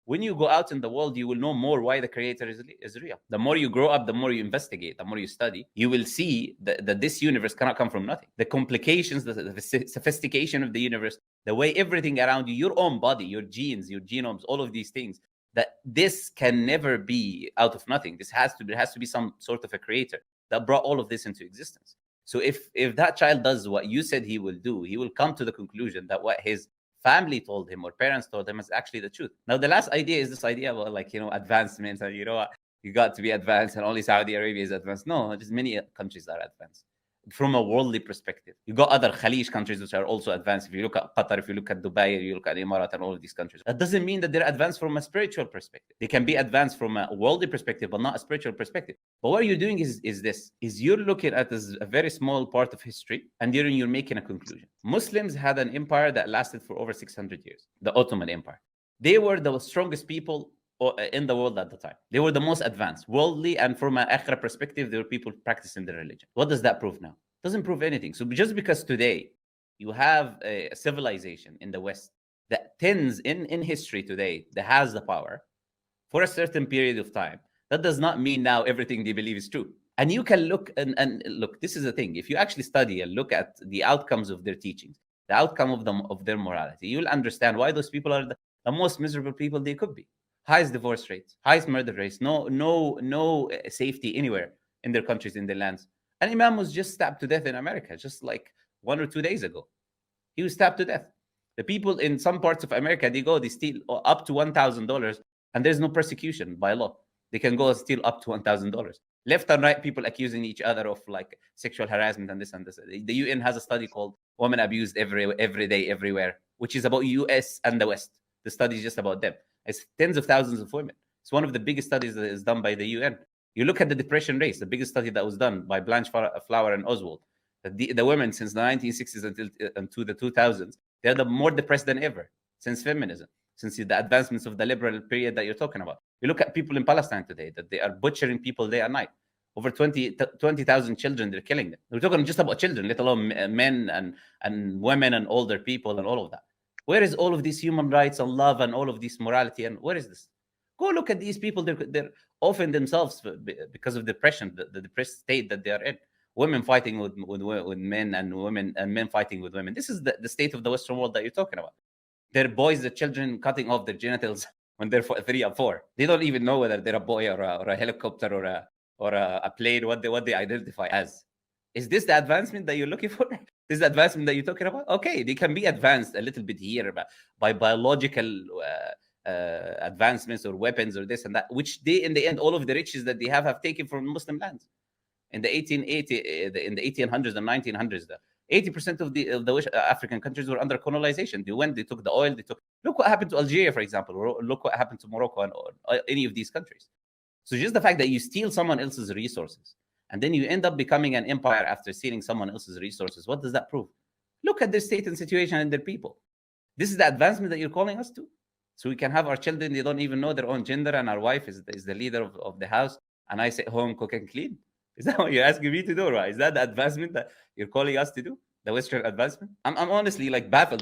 When you go out in the world, you will know more why the creator is real. The more you grow up, the more you investigate, the more you study, you will see that this universe cannot come from nothing. The complications, the sophistication of the universe, the way everything around you, your own body, your genes, your genomes, all of these things, that this can never be out of nothing. There has to be some sort of a creator that brought all of this into existence. So if that child does what you said he will do, he will come to the conclusion that what his family told him or parents told him is actually the truth. Now, the last idea is this idea about, like, advancements, and you got to be advanced and only Saudi Arabia is advanced. No, just many countries are advanced from a worldly perspective. You got other Khalij countries which are also advanced. If you look at Qatar, if you look at Dubai, you look at Emirat and all of these countries. That doesn't mean that they're advanced from a spiritual perspective. They can be advanced from a worldly perspective, but not a spiritual perspective. But what you're doing is you're looking at this a very small part of history, and you're making a conclusion. Muslims had an empire that lasted for over 600 years, the Ottoman Empire. They were the strongest people in the world at the time. They were the most advanced worldly, and from an akhirah perspective, there were people practicing their religion. What does that prove now? Doesn't prove anything. So just because today you have a civilization in the West that tends in history today that has the power for a certain period of time, that does not mean now everything they believe is true. And you can look and look, this is the thing. If you actually study and look at the outcomes of their teachings, the outcome of their morality, you'll understand why those people are the most miserable people they could be. Highest divorce rates, highest murder rates, no safety anywhere in their countries, in their lands. An imam was just stabbed to death in America just like 1 or 2 days ago. He was stabbed to death. The people in some parts of America, they steal up to $1,000, and there's no persecution by law. They can go and steal up to $1,000. Left and right, people accusing each other of like sexual harassment and this and this. The UN has a study called Women Abused Every Day, Everywhere, which is about US and the West. The study is just about them. It's tens of thousands of women. It's one of the biggest studies that is done by the UN. You look at the depression rates, the biggest study that was done by Blanche Flower and Oswald. The women since the 1960s until the 2000s, they're the more depressed than ever since feminism, since the advancements of the liberal period that you're talking about. You look at people in Palestine today, that they are butchering people day and night. Over 20,000 children, they're killing them. We're talking just about children, let alone men and women and older people and all of that. Where is all of these human rights and love and all of this morality? And where is this? Go look at these people. They're often themselves because of depression, the depressed state that they are in. Women fighting with men, and men fighting with women. This is the state of the Western world that you're talking about. Their boys, the children, cutting off their genitals when they're 3 or 4. They don't even know whether they're a boy or a helicopter or a plane, what they identify as. Is this the advancement that you're looking for? This is the advancement that you're talking about? Okay, they can be advanced a little bit here by biological advancements or weapons or this and that, which they, in the end, all of the riches that they have taken from Muslim lands. In the 1800s and 1900s, 80% of the African countries were under colonization. They took the oil, look what happened to Algeria, for example, or look what happened to Morocco and any of these countries. So just the fact that you steal someone else's resources, and then you end up becoming an empire after stealing someone else's resources, what does that prove? Look at their state and situation and their people. This is the advancement that you're calling us to? So we can have our children, they don't even know their own gender, and our wife is the leader of the house, and I sit home, cook and clean? Is that what you're asking me to do, right? Is that the advancement that you're calling us to do? The Western advancement? I'm honestly like baffled.